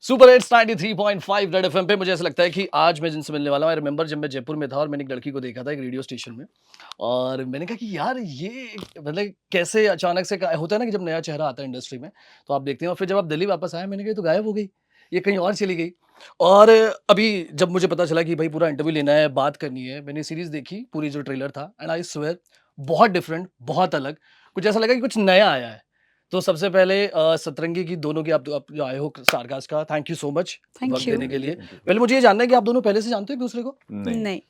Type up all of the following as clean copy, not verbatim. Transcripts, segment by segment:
Super hits 93.5 red FM पे मुझे ऐसा लगता है कि आज मैं जिनसे मिलने वाला हूँ। आई रिमेंबर जब मैं जयपुर में था और मैंने एक लड़की को देखा था एक रेडियो स्टेशन में और मैंने कहा कि यार ये मतलब कैसे अचानक से होता है ना कि जब नया चेहरा आता है इंडस्ट्री में तो आप देखते हैं और फिर जब आप दिल्ली वापस आए मैंने कहा ये तो गायब हो गई, ये कहीं और चली गई। और अभी जब मुझे पता चला कि भाई पूरा इंटरव्यू लेना है, बात करनी है, मैंने सीरीज देखी पूरी जो ट्रेलर था एंड आई स्वेयर बहुत डिफरेंट, बहुत अलग, कुछ ऐसा लगा कि कुछ नया आया है। तो सबसे पहले सतरंगी की दोनों की आप जो आए हो स्टारकास्ट का, thank you so much thank वक्त यू। देने के लिए। Thank you. पहले मुझे ये जानना है कि आप दोनों पहले से जानते हो एक दूसरे को? नहीं। नहीं,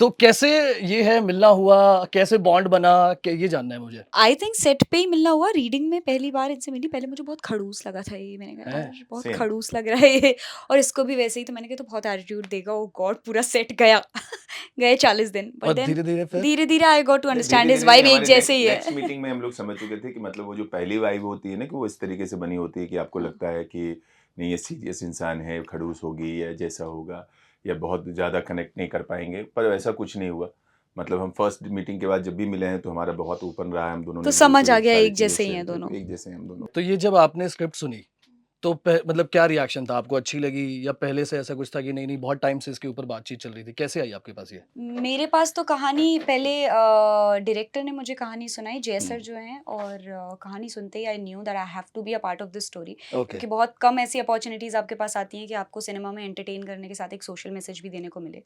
तो कैसे ये है मिलना हुआ, कैसे बॉन्ड बना, ये जानना है मुझे। आई थिंक सेट पे ही मिलना हुआ। रीडिंग में पहली बार इनसे मिली, पहले मुझे बहुत खड़ूस लगा था ये। मैंने कहा हैं? यार बहुत Same. खड़ूस लग रहा है ये, और इसको भी वैसे ही। तो मैंने कहा तो बहुत एटीट्यूड देगा। ओ गॉड, पूरा सेट गया गए 40 दिन, और बट देन धीरे-धीरे फिर? धीरे-धीरे आई गॉट टू अंडरस्टैंड धीरे हिज धीरे वाइब नहीं, एक हमारे जैसे ही है। नेक्स्ट मीटिंग में हम लोग समझ चुके थे कि मतलब वो जो पहली वाइब होती है ना कि वो इस तरीके से बनी होती है कि आपको लगता है कि नहीं ये सीरियस इंसान है, खड़ूस होगी या जैसा होगा या बहुत ज़्यादा कनेक्ट नहीं कर पाएंगे, पर ऐसा कुछ नहीं हुआ। मतलब हम फर्स्ट मीटिंग के बाद जब भी मिले हैं तो हमारा बहुत ओपन रहा है, हम दोनों तो ने समझ आ बिल्कुल गया सारी एक चीज़ें जैसे ही शेयर हैं की, तो दोनों। एक जैसे हम दोनों। तो ये जब आपने स्क्रिप्ट सुनी तो मतलब क्या रिएक्शन था? आपको अच्छी लगी या पहले से ऐसा कुछ था कि नहीं नहीं बहुत टाइम से इसके ऊपर बातचीत चल रही थी? कैसे आई आपके पास ये? मेरे पास तो कहानी पहले डायरेक्टर ने मुझे कहानी सुनाई, जय सर जो हैं, और कहानी सुनते ही I knew that I have to be a part of this story. Okay. क्योंकि बहुत कम ऐसी अपॉर्चुनिटीज़ आपके पास आती हैं कि आपको सिनेमा में एंटरटेन करने के साथ एक सोशल मैसेज भी देने को मिले।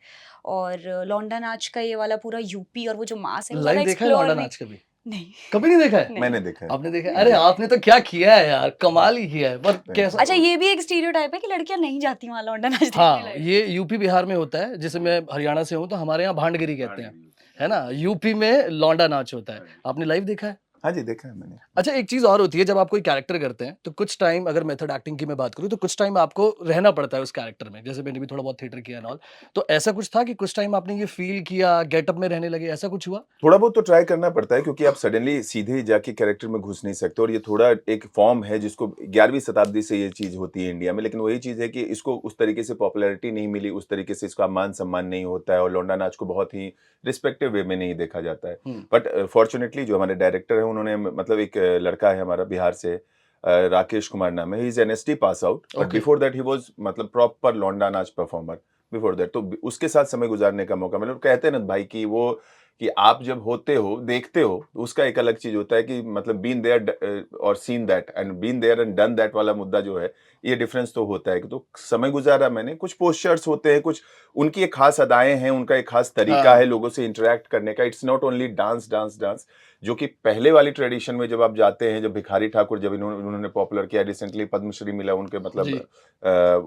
और लौंडा नाच का ये वाला पूरा यूपी और वो जो मास है वो लाइव ज़्यादा देखा है एक्सप्लोर लौंडा नहीं। नाच कभी? नहीं। कभी नहीं देखा है? नहीं। मैंने देखा है। आपने देखा है? अरे आपने तो क्या किया है यार, कमाल ही किया है। पर Thank कैसा? अच्छा, ये भी एक स्टीरियोटाइप है कि लड़कियां नहीं जाती वहाँ लौंडा नाच देखने हाँ, लायक। ये यूपी बिहार में होता है। जैसे मैं हरियाणा से हूँ तो हमारे यहाँ भांडगिरी कहते हैं, है ना? यूपी में लौंडा नाच होता है। आपने लाइव देखा है? हाँ जी, देखा है मैंने। अच्छा, एक चीज़ और होती है जब आप कोई कैरेक्टर करते हैं तो कुछ टाइम, अगर मेथड एक्टिंग की मैं बात करूँ तो कुछ टाइम आपको रहना पड़ता है उस कैरेक्टर में। जैसे मैंने भी थोड़ा बहुत थिएटर किया एंड ऑल। तो ऐसा कुछ था कि कुछ टाइम आपने ये फ़ील किया, गेटअप में रहने लगे, ऐसा कुछ हुआ? थोड़ा बहुत तो ट्राई करना पड़ता है क्योंकि आप सडनली सीधे ही जाके कैरेक्टर में घुस नहीं सकते, और ये थोड़ा एक फॉर्म है जिसको 11वीं शताब्दी से ये चीज़ होती है इंडिया में, लेकिन वही चीज़ है कि इसको उस तरीके से पॉपुलैरिटी नहीं मिली, उस तरीके से इसका मान सम्मान नहीं होता है और लौंडा नाच को बहुत ही रिस्पेक्टिव वे में नहीं देखा जाता है। बट फॉर्चुनेटली जो हमारे डायरेक्टर हैं उन्होंने मतलब एक लड़का है हमारा बिहार से, राकेश कुमार नाम है, he is NST pass out, but Okay. Before that he was मतलब प्रॉपर लौंडा नाच परफॉर्मर बिफोर दैट, तो उसके साथ समय गुजारने का मौका मिला। कहते हैं ना भाई कि वो कि आप जब होते हो, देखते हो, तो उसका एक अलग चीज़ होता है कि मतलब बीन देयर और seen that and been there and done that वाला मुद्दा जो है, ये डिफरेंस तो होता है। तो समय गुजारा मैंने, कुछ पोस्चर्स होते हैं, कुछ उनकी एक खास अदाएँ हैं, उनका एक खास तरीका है हाँ। लोगों से इंटरैक्ट करने का। It's not only dance, dance, dance, जो कि पहले वाली ट्रेडिशन में जब आप जाते हैं, जब भिखारी ठाकुर जब उन्होंने पॉपुलर किया, रिसेंटली पद्मश्री मिला उनके मतलब जी।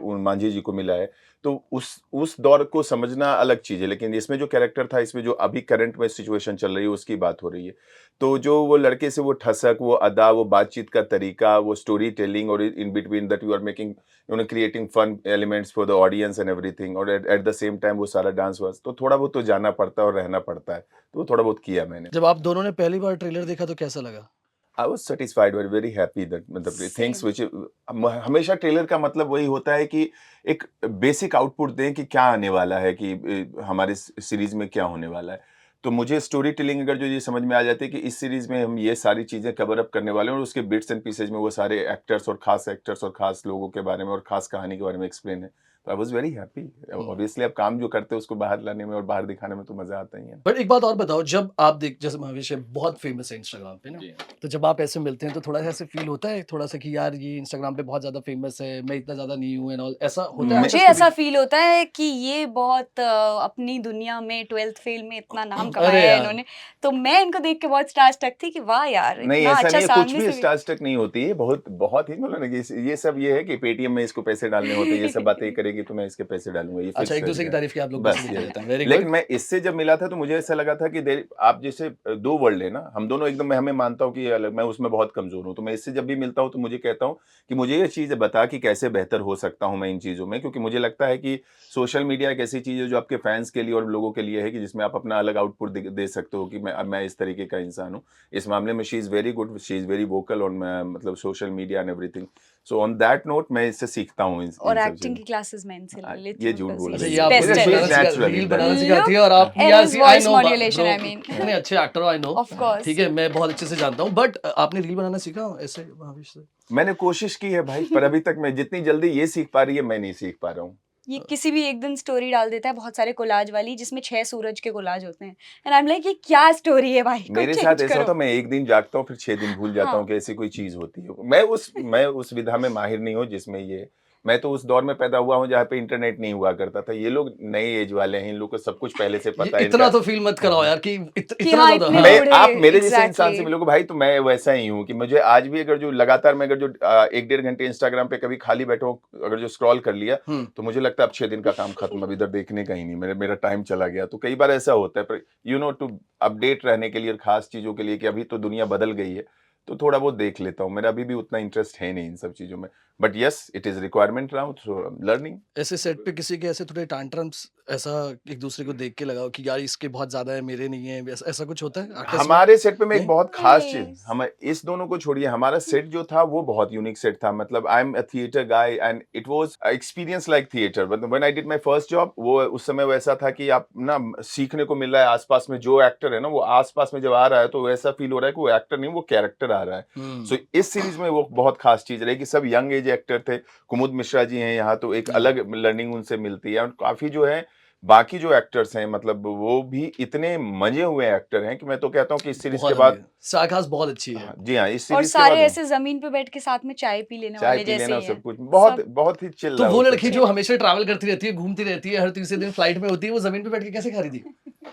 उन मांझी जी को मिला है। तो उस दौर को समझना अलग चीज़ है, लेकिन इसमें जो कैरेक्टर था, इसमें जो अभी करंट में सिचुएशन चल रही है उसकी बात हो रही है। तो जो वो लड़के से वो ठसक, वो अदा, वो बातचीत का तरीका, वो स्टोरी टेलिंग, और in between that you are making creating fun elements for the audience and everything, और एट द सेम टाइम वो सारा डांस वांस, तो थोड़ा बहुत तो जाना पड़ता है और रहना पड़ता है, तो वो थोड़ा बहुत किया मैंने। जब आप दोनों ने पहली बार ट्रेलर देखा तो कैसा लगा? I was satisfied, very happy that मतलब थिंग्स Same. व्हिच हमेशा ट्रेलर का मतलब वही होता है कि एक बेसिक आउटपुट दें कि क्या आने वाला है, कि हमारे सीरीज में क्या होने वाला है। तो मुझे स्टोरी टेलिंग अगर जो ये समझ में आ जाती है कि इस सीरीज में हम ये सारी चीजें कवर अप करने वाले हैं और उसके बिट्स एंड पीसेज में वो सारे एक्टर्स और खास लोगों के बारे में और खास कहानी के बारे में एक्सप्लेन है, तो I was very happy. Obviously आप काम जो करते हो उसको बाहर लाने में और बाहर दिखाने में तो मजा आता ही है। बट एक बात और बताओ, जब आप देख, जैसे महावीर है बहुत फेमस है इंस्टाग्राम पे ना, तो जब आप ऐसे मिलते हैं तो थोड़ा सा ऐसे फील होता है थोड़ा सा कि यार ये इंस्टाग्राम पे बहुत ज्यादा फेमस है, मैं इतना ज्यादा नहीं हूँ एंड ऑल, ऐसा होता है मुझे आपका ऐसा कभी? फील होता है कि ये बहुत अपनी दुनिया में 12th फेल में इतना नाम अरे कमाया है यार। इन्होंने। तो मैं इनको देख के बहुत स्टारस्ट्रक थी कि वाह यार, नहीं, इतना ऐसा अच्छा नहीं है, कुछ सामने भी से भी। स्टारस्ट्रक नहीं होती है, बहुत बहुत ही मतलब ना कि ये सब ये है कि पेटीएम में इसको पैसे डालने होते हैं, ये सब बातें करेगी तो मैं इसके पैसे डालूंगा, ये अच्छा, फिक्स एक दूसरे की तरीका है। तारीफ की आप लोग बस बेसिकली ये रहते हैं, वेरी लेकिन गुड। मैं इससे जब मिला था तो मुझे ऐसा लगा था कि आप जैसे दो वर्ल्ड है ना, हम दोनों एकदम, मैं हमें मानता हूँ कि ये अलग, मैं उसमें बहुत कमजोर हूँ, तो मैं इससे जब भी मिलता हूँ तो मुझे कहता हूँ कि मुझे ये चीज़ बता कि कैसे बेहतर हो सकता हूँ मैं इन चीज़ों में, क्योंकि मुझे लगता है कि सोशल मीडिया एक ऐसी चीज़ है जो आपके फैंस के लिए और लोगों के लिए है कि जिसमें आप अपना अलग आउटपुट दे सकते हो कि मैं इस तरीके का इंसान हूँ। इस मामले में she is very good, she is very vocal on मतलब social media and everything. So on that note मैं इससे सीखता हूँ इन और सब एक्टिंग चीजों की क्लासेस मैं इनसे हाँ, ले लेती ये हूँ झूठ because बोल अच्छा he's रही ये है आपको मेरा best she at is it. Natural reel इन बनाना दैट सिखाती है और Look, आप and या his see I voice no modulation, bro I mean. इतने अच्छे एक्टर हो आई नो Of course. ठीक है मैं बहुत अच्छे से जानता हूँ बट आपने रील बनाना सीखा ऐसे भविष्य से मैंने कोशिश की है भाई पर अभी तक मैं जितनी जल्दी ये सीख पा रही है मैं नहीं सीख पा रहा हूँ ये किसी भी एक दिन स्टोरी डाल देता है बहुत सारे कोलाज वाली जिसमें 6 सूरज के कोलाज होते हैं एंड आई एम लाइक ये क्या स्टोरी है भाई कुछ मेरे साथ चेंज ऐसा करो होता है मैं एक दिन जागता हूँ फिर 6 दिन भूल जाता हूँ हाँ कि ऐसी कोई चीज होती है मैं उस विधा में माहिर नहीं हूँ जिसमें ये मैं तो उस दौर में पैदा हुआ हूँ जहाँ पे इंटरनेट नहीं हुआ करता था ये लोग नए एज वाले हैं इन लोग को सब कुछ पहले से ये पता है इतना इनका तो फील मत कराओ यार कि कि इतना हाँ ज्यादा इतने हाँ मैं बूढ़े आप मेरे जैसे इंसान से एग्जैक्टली मिलोगे भाई तो मैं वैसा ही हूँ कि मुझे आज भी अगर जो लगातार मैं अगर जो 1-1.5 घंटे इंस्टाग्राम पे कभी खाली बैठा हूँ अगर जो स्क्रॉल कर लिया हम्म तो मुझे लगता है अब 6 दिन का काम खत्म अब इधर देखने का ही नहीं मेरा टाइम चला गया तो कई बार ऐसा होता है पर यू नो टू अपडेट रहने के लिए और खास चीजों के लिए कि अभी तो दुनिया बदल गई है तो थोड़ा बहुत देख लेता हूँ मेरा अभी भी उतना इंटरेस्ट है नहीं इन सब चीजों में but yes it is requirement now so learning ऐसे सेट पे किसी के ऐसे थोड़े टांट्रम्स ऐसा एक दूसरे को देख के लगाओ कि यार इसके बहुत ज्यादा है मेरे नहीं है ऐसा कुछ होता है एक्टर्स में हमारे सेट पे मैं एक नहीं बहुत खास चीज नहीं हम इस दोनों को छोड़िए हमारा सेट जो था वो बहुत यूनिक सेट था मतलब I am a theatre guy and it was experience like theatre when I did my first job वो उस समय वैसा था कि आप ना सीखने को मिल रहा है आसपास में जो एक्टर है ना वो आसपास में जब आ रहा है तो वैसा फील हो रहा है कि वो एक्टर नहीं वो कैरेक्टर आ रहा है सो इस सीरीज में वो बहुत खास चीज रही कि सब यंग एज एक्टर थे कुमुद मिश्रा जी हैं यहाँ तो एक हाँ अलग लर्निंग उनसे मिलती है और काफी जो है बाकी जो एक्टर्स हैं मतलब वो भी इतने मजे हुए एक्टर हैं कि मैं तो कहता हूँ कि इस सीरीज के बहुत बाद अमेजिंग साकास बहुत अच्छी है जी हाँ इस और सीरीज के सारे बाद ऐसे जमीन पे बैठ के साथ में चाय पी लेने चाय वाले पी जैसे लेना ही सब हैं कुछ बहुत सब बहुत ही चिल तो वो होता लड़की था जो चिल हमेशा ट्रैवल करती रहती है घूमती रहती है हर तीसरे दिन फ्लाइट में होती है वो जमीन पे बैठ के कैसे खा रही थी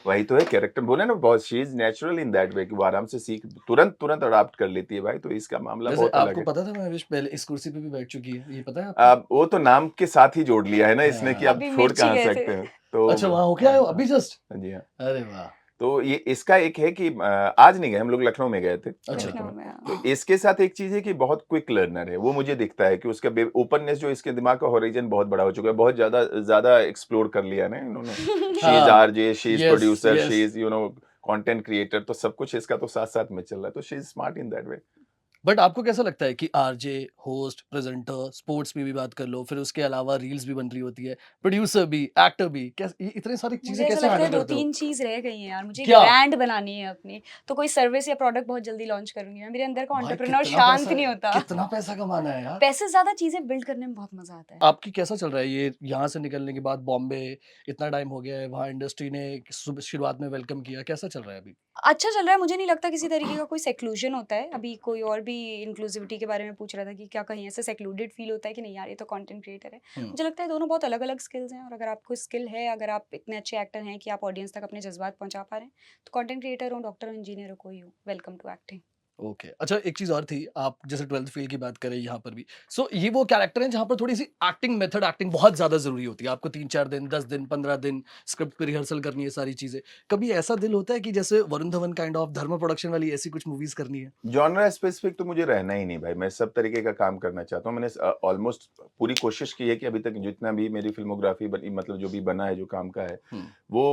वही तो है कैरेक्टर बोले ना बहुत she is natural in that way कि वो आराम से सीख तुरंत तुरंत अडाप्ट कर लेती है भाई तो इसका मामला वैसे बहुत अलग आपको है पता था मैं पहले इस कुर्सी पे भी बैठ चुकी है ये पता है आपको अब वो तो नाम के साथ ही जोड़ लिया है ना इसने कि हाँ अब अभी छोड़ मिर्ची कहाँ गए थे सकते हैं तो अच्छा वहां होके आए हो अभी जस्ट जी हाँ अरे वाह तो ये इसका एक है कि आज नहीं गए हम लोग लखनऊ में गए थे अच्छा लखनऊ तो में तो इसके साथ एक चीज है कि बहुत क्विक लर्नर है वो मुझे दिखता है कि उसका ओपननेस जो इसके दिमाग का होराइजन बहुत बड़ा हो चुका है बहुत ज्यादा ज्यादा एक्सप्लोर कर लिया ना इन्होंने शी इज हाँ RJ she is yes producer she yes is content creator तो सब कुछ इसका तो साथ साथ में चल रहा है तो she is smart in that way but आपको कैसा लगता है कि आरजे होस्ट प्रेजेंटर स्पोर्ट्स में भी बात कर लो फिर उसके अलावा रील्स भी बन रही होती है प्रोड्यूसर भी एक्टर भी कैसे ये इतनी सारी मुझे चीजें ऐसा कैसे लगता है हैंडल दो करते हो तीन चीज रह गई हैं यार मुझे एक क्या ब्रांड बनानी है अपनी तो कोई सर्विस या प्रोडक्ट बहुत जल्दी लॉन्च करूंगी मैं मेरे अंदर का भाई एंटरप्रेन्योर कितना शांत पैसा नहीं है होता कितना पैसा कमाना है यार पैसे से ज्यादा चीजें बिल्ड करने में बहुत मजा आता है आपकी कैसा चल रहा है ये यहाँ से निकलने के बाद बॉम्बे इतना टाइम हो गया है वहाँ इंडस्ट्री ने शुरुआत में वेलकम किया कैसा चल रहा है अभी अच्छा चल रहा है मुझे नहीं लगता किसी तरीके का कोई सेक्लूजन होता है अभी कोई और भी इंक्लूसिविटी के बारे में पूछ रहा था कि क्या कहीं ऐसे सेक्लूडेड फील होता है कि नहीं यार ये तो कंटेंट क्रिएटर है हम्म मुझे लगता है दोनों बहुत अलग अलग स्किल्स हैं और अगर आपको स्किल है अगर आप इतने अच्छे एक्टर हैं कि आप ऑडियंस तक अपने जज्बात पहुंचा पा रहे हैं तो कंटेंट क्रिएटर हो डॉक्टर हो इंजीनियर हो कोई हो वेलकम टू एक्टिंग ओके अच्छा एक चीज और थी आप जैसे 12th फेल की बात करें यहाँ पर भी सो ये वो कैरेक्टर हैं जहाँ पर थोड़ी सी एक्टिंग मेथड एक्टिंग बहुत ज्यादा जरूरी होती है आपको 3-4 दिन 10 दिन 15 दिन स्क्रिप्ट पे रिहर्सल करनी है सारी चीजें कभी ऐसा दिल होता है कि जैसे Varun Dhawan kind of Dharma production वाली ऐसी कुछ मूवीज करनी है जॉनरा स्पेसिफिक तो मुझे रहना ही नहीं भाई मैं सब तरीके का काम करना चाहता हूँ मैंने ऑलमोस्ट पूरी कोशिश की है कि अभी तक जितना भी मेरी फिल्मोग्राफी बनी मतलब जो भी बना है जो काम का है हम्म वो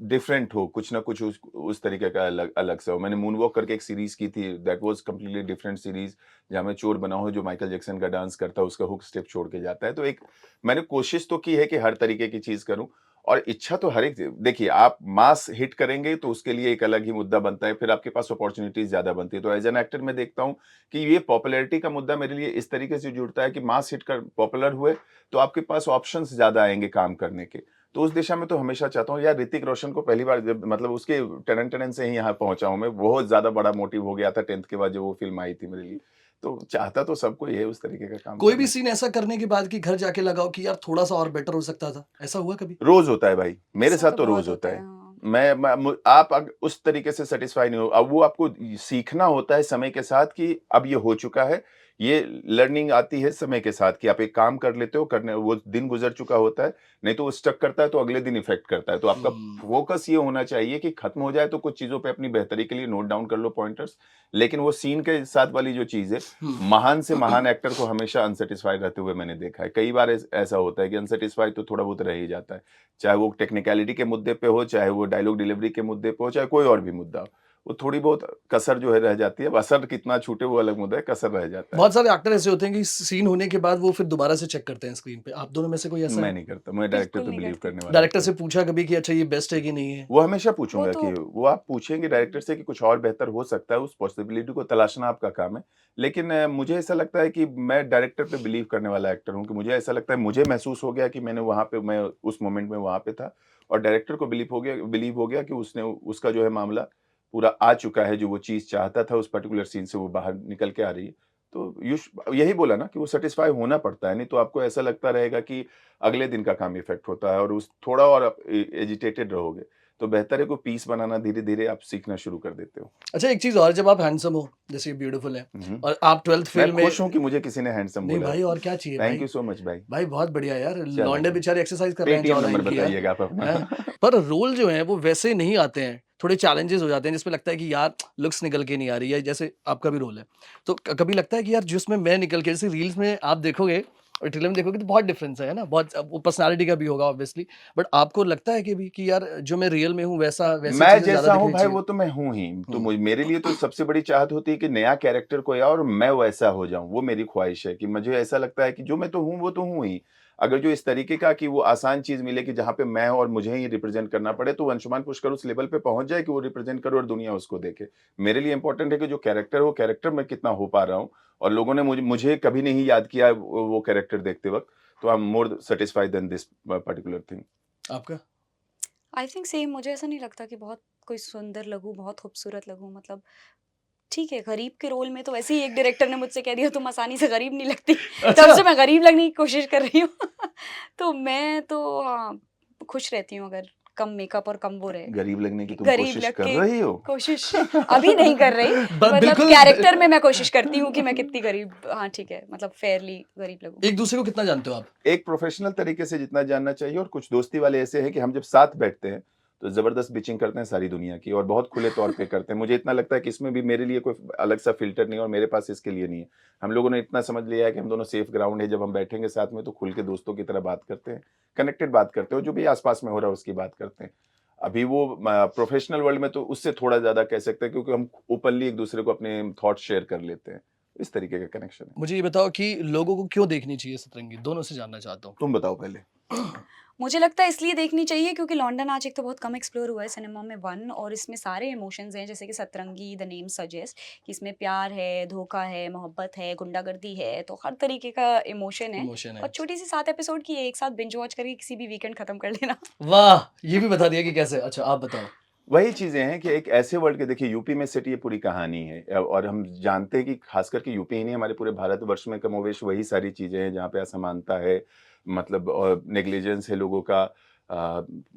डिफरेंट हो कुछ ना कुछ उस तरीके का अलग अलग से हो मैंने मून वॉक करके एक सीरीज की थी that was completely different series जहाँ मैं चोर बना हूँ जो माइकल जैक्सन का डांस करता है उसका हुक स्टेप छोड़ के जाता है तो एक मैंने कोशिश तो की है कि हर तरीके की चीज करूँ और इच्छा तो हर एक देखिए आप मास हिट करेंगे तो उसके लिए एक अलग ही मुद्दा बनता है फिर आपके पास अपॉर्चुनिटीज ज्यादा बनती है तो एज एन एक्टर मैं देखता हूँ कि ये पॉपुलैरिटी का मुद्दा मेरे लिए इस तरीके से जुड़ता है कि मास हिट कर पॉपुलर हुए तो आपके पास ऑप्शंस ज्यादा आएंगे काम करने के तो उस दिशा में तो हमेशा चाहता हूँ यार ऋतिक रोशन को पहली बार जब मतलब उसके टैलेंट टैलेंट से ही यहाँ पहुंचा हूँ मैं बहुत ज्यादा बड़ा मोटिव हो गया था 10th के बाद जो वो फिल्म आई थी मेरे लिए तो चाहता तो सबको ये है उस तरीके का काम कोई भी करना सीन ऐसा करने के बाद कि घर जाके लगाओ कि यार थोड़ा सा और बेटर हो सकता था ऐसा हुआ कभी रोज होता है भाई मेरे ऐसा साथ तो रोज बहुत होता है हाँ आप उस तरीके से सेटिस्फाई नहीं हो अब वो आपको सीखना होता है समय के साथ कि अब ये हो चुका है ये लर्निंग आती है समय के साथ कि आप एक काम कर लेते हो करने वो दिन गुजर चुका होता है नहीं तो वो स्टक करता है तो अगले दिन इफेक्ट करता है तो आपका हम्म फोकस ये होना चाहिए कि खत्म हो जाए तो कुछ चीजों पे अपनी बेहतरी के लिए नोट डाउन कर लो पॉइंटर्स लेकिन वो सीन के साथ वाली जो चीज है महान से महान एक्टर को हमेशा अनसेटिस्फाइड रहते हुए मैंने देखा है कई बार ऐसा होता है कि अनसेटिस्फाइड तो थोड़ा बहुत रह ही जाता है चाहे वो टेक्निकलिटी के मुद्दे पे हो चाहे वो डायलॉग डिलीवरी के मुद्दे पे हो चाहे कोई और भी मुद्दा हो वो थोड़ी बहुत कसर जो है रह जाती है। अब असर कितना छूटे वो अलग मुद्दा है, कसर रह जाता है। बहुत सारे एक्टर ऐसे होते हैं कि सीन होने के बाद वो फिर दोबारा से चेक करते हैं स्क्रीन पे। आप दोनों में से कोई ऐसा मैं है? नहीं करता, मैं डायरेक्टर बिल्कुल पे नहीं बिलीव करती। करने वाला डायरेक्टर एक्टर से हूँ। पूछा कभी कि अच्छा ये बेस्ट है कि नहीं है? वो हमेशा वो पूछूँगा कि तो वो आप पूछेंगे डायरेक्टर से कि कुछ और बेहतर हो सकता है, उस पॉसिबिलिटी को तलाशना आपका काम है। लेकिन मुझे ऐसा लगता है कि मैं डायरेक्टर पे बिलीव करने वाला एक्टर हूँ कि मुझे ऐसा लगता है, मुझे महसूस हो गया कि मैं उस मोमेंट में वहाँ पे था, और डायरेक्टर को बिलीव हो गया कि उसने उसका जो है मामला पूरा आ चुका है, जो वो चीज़ चाहता था उस पर्टिकुलर सीन से वो बाहर निकल के आ रही है। तो यही बोला ना कि वो सैटिस्फाई होना पड़ता है, नहीं तो आपको ऐसा लगता रहेगा कि अगले दिन का काम इफ़ेक्ट होता है और उस थोड़ा और आप एजिटेटेड रहोगे। तो बेहतर है कोई पीस बनाना धीरे-धीरे आप सीखना शुरू कर देते हो। अच्छा एक चीज़ और, जब आप हैंडसम हो, जैसे ब्यूटीफुल हैं हुँ, हुँ। और आप 12th मैं फेल में खुश हूँ कि मुझे किसी ने हैंडसम नहीं बोला है। भाई और क्या चाहिए थैंक भाई? यू सो मच भाई। भाई बहुत बढ़िया यार, चलो लौंडे भाई। बेचारे एक्सरसाइज कर रहे हैं पेटीएम नंबर जॉ लाइन की यार, बताइएगा आप अपना। हैं? पर रोल जो हैं वो वैसे नहीं आते हैं, थोड़े चैलेंजेस हो जाते हैं जिसमें लगता है कि यार लुक्स निकल के नहीं आ रही है, जैसे आपका भी रोल है। तो कभी लगता है कि यार जिसमें मैं निकल के, जैसे रील्स में आप देखोगे और ट्रेलर में देखोगे तो बहुत डिफरेंस है ना? बहुत वो पर्सनैलिटी का भी होगा ऑब्वियसली, बट आपको लगता है कि भी कि यार जो मैं रियल में हूँ वैसा वैसी मैं चीज़ें ज़्यादा जैसा हूँ दिखनी भाई चाहिए? वो तो मैं हूँ ही। तो हुँ, मेरे लिए तो सबसे बड़ी चाहत होती है कि नया कैरेक्टर कोई आए और मैं वैसा हो जाऊँ। वो मेरी ख्वाहिश है कि मुझे ऐसा लगता है कि जो मैं तो हूँ वो तो हूँ ही। अगर जो इस तरीके का कि वो आसान चीज़ मिले कि जहाँ पे मैं और मुझे ही रिप्रेज़ेंट करना पड़े, तो अंशुमान पुष्कर उस लेवल पे पहुँच जाए कि वो रिप्रेज़ेंट करे और दुनिया उसको देखे। मेरे लिए इम्पोर्टेंट है कि जो कैरेक्टर है वो कैरेक्टर मैं कितना हो पा रहा हूँ, और लोगों ने मुझे कभी नहीं याद किया वो कैरेक्टर देखते वक़्त। तो I am more satisfied than this particular thing. आपका? आई थिंक सेम, मुझे ऐसा नहीं लगता कि बहुत कोई सुंदर लगूँ, बहुत खूबसूरत लगूँ, मतलब ठीक है, गरीब के रोल में तो वैसे ही एक डायरेक्टर ने मुझसे कह दिया तुम आसानी से गरीब नहीं लगती, तब अच्छा! से मैं गरीब लगने की कोशिश कर रही हूँ। तो मैं तो हाँ, खुश रहती हूँ अगर कम मेकअप और कम वो रहे, गरीब लगने की कि तुम गरीब कोशिश लग कर के रही हो? कोशिश अभी नहीं कर रही, ब मतलब बिल्कुल कैरेक्टर में मैं कोशिश करती हूँ कि मैं कितनी गरीब, हाँ, ठीक है, मतलब फेयरली गरीब लगूँ। एक दूसरे को कितना जानते हो आप? एक प्रोफेशनल तरीके से जितना जानना चाहिए, और कुछ दोस्ती वाले ऐसे हैं कि हम जब साथ बैठते हैं, तो ज़बरदस्त बिचिंग करते हैं सारी दुनिया की, और बहुत खुले तौर पे करते हैं। मुझे इतना लगता है कि इसमें भी मेरे लिए कोई अलग सा फ़िल्टर नहीं है और मेरे पास इसके लिए नहीं है। हम लोगों ने इतना समझ लिया है कि हम दोनों सेफ ग्राउंड है, जब हम बैठेंगे साथ में तो खुल के दोस्तों की तरह बात करते हैं, कनेक्टेड बात करते हैं, और जो भी आस-पास में हो रहा है उसकी बात करते हैं। अभी वो प्रोफेशनल वर्ल्ड में तो उससे थोड़ा ज़्यादा कह सकते हैं, क्योंकि हम ओपनली एक-दूसरे को अपने थॉट्स शेयर कर लेते हैं। इस तरीके का कनेक्शन है। मुझे ये बताओ कि लोगों को क्यों देखनी चाहिए सतरंगी? दोनों से जानना चाहता हूँ। तुम बताओ पहले। मुझे लगता है इसलिए देखनी चाहिए क्योंकि लौंडा नाच एक तो बहुत कम एक्सप्लोर हुआ है सिनेमा में, वन, और इसमें सारे इमोशंस हैं, जैसे कि सतरंगी द नेम सजेस्ट कि इसमें प्यार है, धोखा है, मोहब्बत है, गुंडागर्दी है, तो हर तरीके का इमोशन है। इमोशन और है। छोटी सी 7 एपिसोड की है, एक साथ बिंज वॉच करके किसी भी वीकेंड खत्म कर लेना। वाह! ये भी बता दिया कि कैसे। अच्छा आप बताओ। वही चीज़ें हैं कि एक ऐसे वर्ल्ड के, देखिए यूपी में सेट ये पूरी कहानी है, और हम जानते हैं कि खास करके यूपी ही नहीं, हमारे पूरे भारतवर्ष में कमोवेश वही सारी चीज़ें हैं जहाँ पे असमानता है, मतलब नेग्लिजेंस है लोगों का,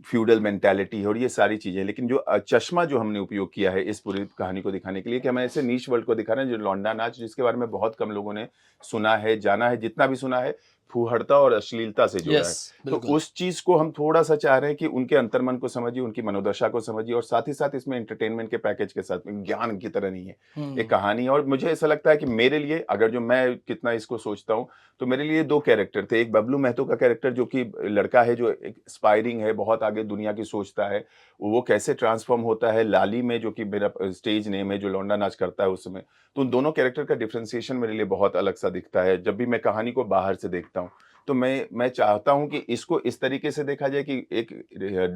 फ्यूडल मेंटालिटी है, और ये सारी चीज़ें। लेकिन जो चश्मा जो हमने उपयोग किया है इस पूरी कहानी को दिखाने के लिए, कि हम ऐसे नीश वर्ल्ड को दिखा रहे हैं जो लौंडा नाच, जिसके बारे में बहुत कम लोगों ने सुना है, जाना है, जितना भी सुना है फूहड़ता और अश्लीलता से जुड़ा यस, है। तो बिल्कुल। उस चीज़ को हम थोड़ा-सा चाह रहे हैं कि उनके अंतर्मन को समझिए, उनकी मनोदशा को समझिए, और साथ ही साथ इसमें एंटरटेनमेंट के पैकेज के साथ में, ज्ञान की तरह नहीं है, एक हुँ, कहानी है। और मुझे ऐसा लगता है कि मेरे लिए, अगर जो मैं कितना इसको सोचता हूँ, तो मेरे लिए 2 कैरेक्टर थे। एक बबलू महतो का कैरेक्टर, जो कि लड़का है जो एक एस्पायरिंग है, बहुत आगे दुनिया की सोचता है, वो कैसे ट्रांसफ़ॉर्म होता है लाली में, जो कि मेरा स्टेज नेम है, जो लौंडा नाच करता है उस समय। तो उन दोनों कैरेक्टर का डिफरेंशिएशन मेरे लिए बहुत अलग-सा दिखता है, जब भी मैं कहानी को बाहर से देखता हूँ। तो मैं चाहता हूँ कि इसको इस तरीके से देखा जाए कि एक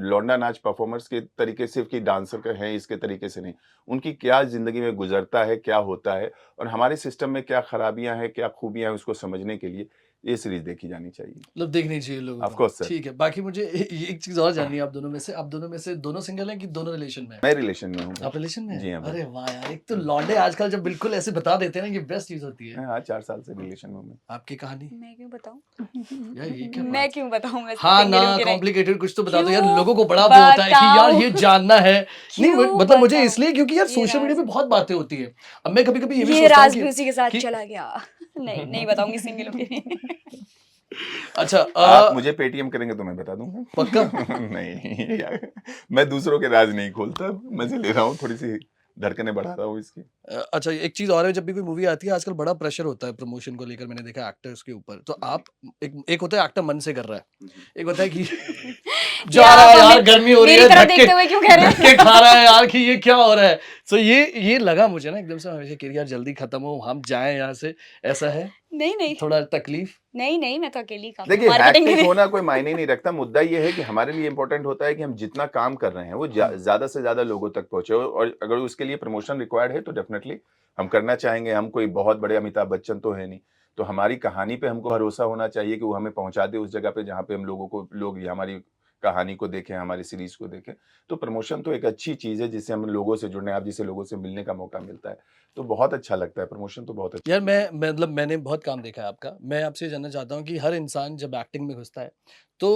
लौंडा नाच परफॉर्मर्स के तरीके से, कि डांसर का है इसके तरीके से नहीं। उनकी क्या ज़िंदगी में गुज़रता है, क्या होता है, और हमारे सिस्टम में क्या खराबियाँ हैं, क्या खूबियाँ हैं, उसको समझने के लिए ये सीरीज़ देखी जानी चाहिए। मतलब देखनी चाहिए लोगों ऑफ़ को। Course sir. ठीक है, बाकी मुझे एक चीज़ और जाननी है आप दोनों में से। आप दोनों में से दोनों सिंगल हैं कि दोनों रिलेशन में हैं? मैं रिलेशन में हूँ भाई। आप रिलेशन में हैं? जी हाँ भाई। अरे वाह यार! एक तो लौंडे आजकल जब बिल्कुल ऐसे बता देते हैं ना, ये बेस्ट चीज़ होती है। हाँ, 4 साल से रिलेशन में हूँ मैं। आपकी कहानी? मैं क्यों बताऊँ? यार ये क्या मैं बात क्यों बताऊँ, मैं हाँ सिंगल हूँ ना, कि नहीं? कॉम्प्लिकेटेड कुछ तो बता दो यार, क्यों लोगों को बड़ा वो होता है कि यार बताऊँ? ये जानना है। नहीं क्यों मतलब मुझे बताऊँ? इसलिए क्योंकि यार ये सोशल मीडिया राज़ पे है। बहुत बातें होती हैं। अब मैं कभी-कभी ये भी ये सोचता हूँ राज़ भी उसी के साथ कि चला गया। नहीं, नहीं बताऊँगी, सिंगल हूँ कि नहीं। अच्छा आप मुझे पेटीएम करेंगे तो मैं बता दूँगा। पक्का? नहीं यार, मैं दूसरों के राज़ नहीं खोलता, मज़े ले रहा हूँ, थोड़ी-सी धड़कनें बढ़ा रहा हूँ इसकी। अच्छा एक चीज़ और है, जब भी कोई मूवी आती है आजकल बड़ा प्रेशर होता है प्रमोशन को लेकर, मैंने देखा एक्टर्स के ऊपर। तो आप एक एक होता है एक्टर मन से कर रहा है, हुँ, हुँ। एक होता है कि जा रहा है आप यार, हमें गर्मी हो रही मेरी है, तरह धक्के देखते हुए क्यों कह रहे हैं? धक्के खा रहा है यार कि ये क्या हो रहा है। सो ये लगा मुझे ना एकदम से हमेशा कि यार जल्दी खत्म हो, हम जाएं यहाँ से, ऐसा है नहीं, नहीं। थोड़ा तकलीफ। नहीं, मैं तो अकेली काफ़ी हूँ देखिए मार्केटिंग के हैक्टिक लिए। होना कोई मायने नहीं रखता। मुद्दा ये है कि हमारे लिए इम्पोर्टेंट होता है कि हम जितना काम कर रहे हैं वो ज़्यादा से ज़्यादा लोगों तक पहुँचे, और अगर उसके लिए प्रमोशन रिक्वायर्ड है तो डेफिनेटली हम करना चाहेंगे। हम कोई बहुत बड़े अमिताभ बच्चन तो है नहीं, तो हमारी कहानी पे हमको भरोसा होना चाहिए कि वो हमें पहुँचा दे उस जगह पे जहाँ पे हम लोग ये हमारी कहानी को देखें, हमारी सीरीज़ को देखें। तो प्रमोशन तो एक अच्छी चीज़ है जिससे हम लोगों से जुड़ने, आप जैसे लोगों से मिलने का मौका मिलता है, तो बहुत अच्छा लगता है। प्रमोशन तो बहुत अच्छा। यार मैं मतलब मैंने बहुत काम देखा है आपका। मैं आपसे ये जानना चाहता हूँ कि हर इंसान जब एक्टिंग में घुसता है तो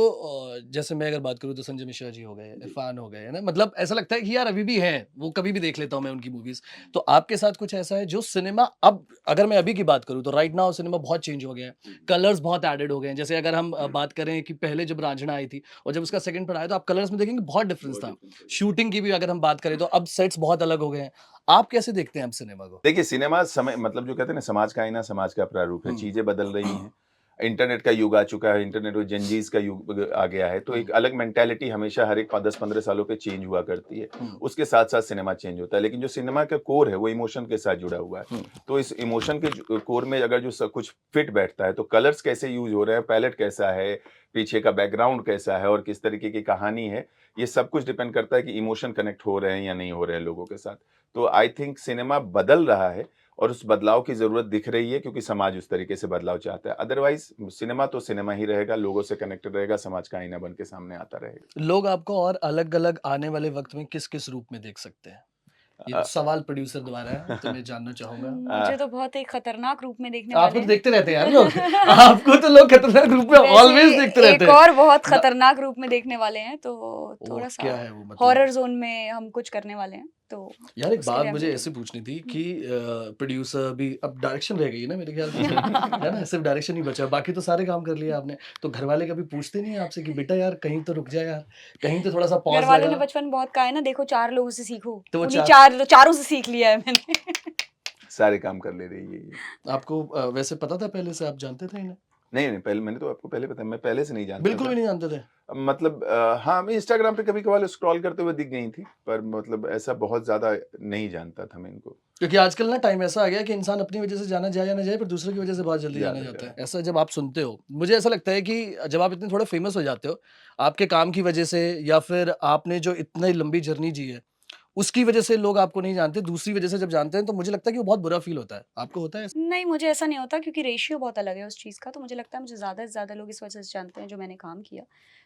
जैसे मैं अगर बात करूँ तो संजय मिश्रा जी हो गए, जी। इरफान हो गए, है ना? मतलब ऐसा लगता है कि यार अभी भी हैं, वो कभी भी देख लेता हूँ मैं उनकी मूवीज़। तो आपके साथ कुछ ऐसा है जो सिनेमा अब अगर मैं अभी की बात करूँ तो राइट नाउ सिनेमा बहुत चेंज हो गया है। कलर्स बहुत एडेड हो गए हैं। जैसे अगर हम बात करें कि पहले जब रांझना आई थी और जब उसका सेकंड पार्ट आया तो आप कलर्स में देखेंगे बहुत डिफरेंस था। शूटिंग की भी अगर हम बात करें तो अब सेट्स बहुत अलग हो गए हैं। आप कैसे देखते हैं अब सिनेमा को? देखिए सिनेमा समय मतलब जो कहते हैं ना, समाज का आईना, समाज का प्रारूप है। हुँ। चीज़ें बदल रही हैं। इंटरनेट का युग आ चुका है, इंटरनेट और जेनज़ीज़ का युग आ गया है, तो एक अलग मेंटालिटी हमेशा हर एक 10-15 सालों पे चेंज हुआ करती है। हुँ, उसके साथ-साथ सिनेमा चेंज होता है, लेकिन जो सिनेमा का कोर है वो इमोशन के साथ जुड़ा हुआ है। हुँ। तो इस इमोशन के कोर में अगर जो सब कुछ फिट बैठता है, तो कलर्स कैसे यूज़ हो रहे हैं, पैलेट कैसा है, पीछे का बैकग्राउंड कैसा है और किस तरीके की कहानी है, ये सब कुछ डिपेंड करता है कि इमोशन कनेक्ट हो रहे हैं या नहीं हो रहे हैं लोगों के साथ। तो आई थिंक सिनेमा बदल रहा है और उस बदलाव की ज़रूरत दिख रही है क्योंकि समाज उस तरीके से बदलाव चाहता है। अदरवाइज़ सिनेमा तो सिनेमा ही रहेगा, लोगों से कनेक्टेड रहेगा, समाज का आईना बन के सामने आता रहेगा। लोग आपको और अलग-अलग आने वाले वक़्त में किस-किस रूप में देख सकते हैं? ये अ, सवाल प्रोड्यूसर द्वारा है, तो मैं जानना चाहूँगा। मुझे तो बहुत एक खतरनाक रूप में देखने आपको वाले तो हैं। देखते रहते हैं यार लोग। आपको तो लोग खतरनाक रूप में ऑलवेज़ वैसे देखते रहते एक हैं। और बहुत ना खतरनाक रूप में देखने वाले हैं, तो ओह! थोड़ा-सा क्या है वो मतलब? हॉरर ज़ोन में हम कुछ करने वाले हैं, तो यार एक उसके बात लिए हम मुझे वेटिंग। ऐसे पूछनी थी हुँ। कि प्रोड्यूसर भी अब डायरेक्शन रह गई है ना मेरे ख्याल से सिर्फ, है ना? सिर्फ डायरेक्शन ही बचा, बाकी तो सारे काम कर लिए आपने। तो घरवाले कभी पूछते नहीं हैं आपसे कि बेटा यार कहीं तो रुक जा यार, कहीं तो थोड़ा-सा पॉज़ घरवालों ने लगा? बचपन में बहुत कहा है ना, देखो 4 लोगों से सीखो, तो वो उन्हीं चा चारों से सीख लिया है मैंने। सारे काम कर ले रही है ये। आपको वैसे पता था पहले से, आप जानते थे इन्हें? नहीं, पहले मैंने तो आपको पहले बताया, मैं पहले से नहीं जानता बिल्कुल था। भी नहीं जानते थे? मतलब हाँ, मैं इंस्टाग्राम पे कभी-कभार स्क्रॉल करते हुए दिख गई थी, पर मतलब ऐसा बहुत ज़्यादा नहीं जानता था मैं इनको। क्योंकि आजकल ना टाइम ऐसा आ गया है कि इंसान अपनी वजह से जाना जाए या ना जाए, पर दूसरे की वजह से बहुत जल्दी जाना ज़्यादा जाता है। ज़्यादा। ऐसा जब आप सुनते हो, मुझे ऐसा लगता है कि जब आप इतने थोड़े फेमस हो जाते हो, आपके काम की वजह से या फिर आपने जो इतनी लंबी जर्नी जी है, उसकी वजह से लोग आपको नहीं जानते, दूसरी वजह से जब जानते हैं तो मुझे लगता है कि वो बहुत बुरा फ़ील होता है। आपको होता है ऐसा? नहीं, मुझे ऐसा नहीं होता क्योंकि रेशियो बहुत अलग है उस चीज़ का, तो मुझे लगता है मुझे ज़्यादा से ज़्यादा लोग इस वजह से जानते हैं जो मैंने काम किया।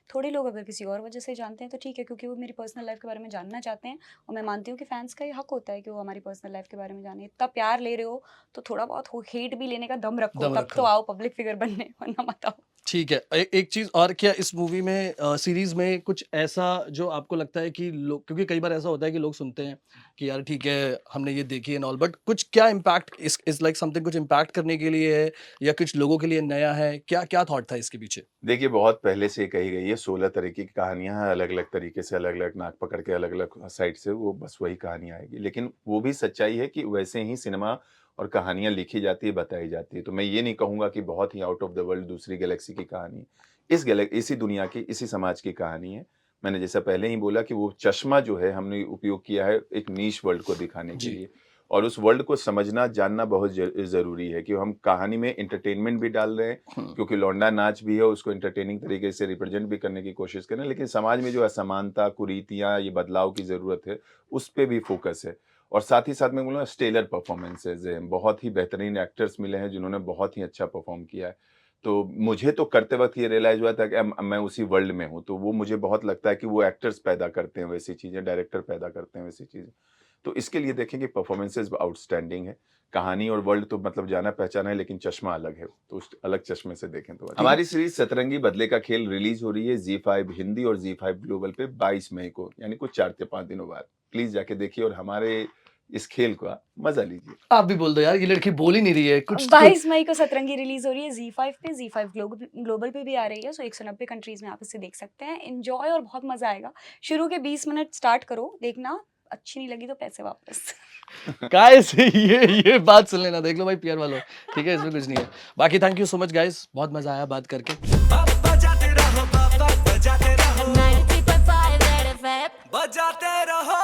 थोड़े लोग अगर किसी और वजह से जानते हैं तो ठीक है, क्योंकि वो मेरी पर्सनल लाइफ़ के बारे में जानना चाहते हैं, और मैं मानती हूँ कि फैन्स का ये हक होता है कि वो हमारी पर्सनल लाइफ़ के बारे में जानें। इतना प्यार ले रहे हो तो थोड़ा बहुत हो हेट भी लेने का दम रखो, दम तब तो रखो। आओ पब्लिक फिगर बनने, वरना मत आओ। ठीक है। एक चीज़ और, क्या इस मूवी में सीरीज़ में कुछ ऐसा जो आपको लगता है कि लोग, क्योंकि कई बार ऐसा होता है कि लोग सुनते हैं कि यार ठीक है, हमने ये देखी एंड ऑल, बट कुछ क्या इम्पैक्ट इज़ लाइक समथिंग, कुछ इम्पैक्ट करने के लिए है या कुछ लोगों के लिए नया है? क्या क्या थॉट था इसके पीछे? देखिए, बहुत पहले से कही गई है, 16 तरीके की कहानियाँ हैं, अलग-अलग तरीके से, अलग-अलग नाक पकड़ के, अलग-अलग साइड से वो बस वही कहानी आएगी। लेकिन वो भी सच्चाई है कि वैसे ही सिनेमा और कहानियाँ लिखी जाती है, बताई जाती है। तो मैं ये नहीं कहूँगा कि बहुत ही आउट ऑफ द वर्ल्ड दूसरी गैलेक्सी की कहानी है। इसी दुनिया की, इसी समाज की कहानी है। मैंने जैसा पहले ही बोला कि वो चश्मा जो है हमने उपयोग किया है एक नीश वर्ल्ड को दिखाने के जी। लिए, और उस वर्ल्ड को समझना, जानना बहुत ज़रूरी है कि हम कहानी में एंटरटेनमेंट भी डाल रहे हैं, हुँ। क्योंकि लौंडा नाच भी है, उसको एंटरटेनिंग तरीके से रिप्रेजेंट भी करने की कोशिश करें, लेकिन समाज में जो असमानता, कुरीतियाँ, ये बदलाव की ज़रूरत है, उस पे भी फ़ोकस है। और साथ ही साथ मैं बोलूँगा स्टेलर परफ़ॉर्मेंसेज़ हैं, बहुत ही बेहतरीन एक्टर्स मिले हैं जिन्होंने बहुत ही अच्छा परफ़ॉर्म किया है। तो मुझे तो करते वक़्त ये रियलाइज़ हुआ था कि मैं उसी वर्ल्ड में हूँ, तो वो मुझे बहुत लगता है कि वो एक्टर्स पैदा करते हैं वैसी चीज़ें, डायरेक्टर पैदा करते हैं वैसी चीज़ें। तो इसके लिए देखें कि परफ़ॉर्मेंसेज़ आउटस्टैंडिंग है। कहानी और वर्ल्ड तो मतलब जाना-पहचाना है, लेकिन चश्मा अलग है, तो उस अलग चश्मे से देखें तो अच्छा। हमारी सीरीज़ सतरंगी बदले का खेल रिलीज़ हो रही है ज़ी5 हिंदी और ज़ी5 ग्लोबल पे 22 मई को, यानी कुछ 4 से 5 दिनों बाद। प्लीज़ जाके देखिए और हमारे इस खेल का मज़ा लीजिए। आप भी बोल दो यार, ये लड़की बोल ही नहीं रही है, कुछ तो 22 मई को सतरंगी रिलीज़ हो रही है ज़ी5 पे, ज़ी5 ग्लोबल पे भी आ रही है, सो 190 कंट्रीज़ में आप इसे देख सकते हैं। एन्जॉय और बहुत मज़ा आएगा। शुरू के 20 मिनट स्टार्ट करो देखना, अच्छी नहीं लगी तो पैसे वापस। काय से ये बात सुन लेना, देख लो भाई पीआर वालों, ठीक है? इसमें कुछ नहीं है। बाकी thank you so much guys, बहुत मज़ा आया बात करके। बजाते रहो, बजाते रहो। बजाते रहो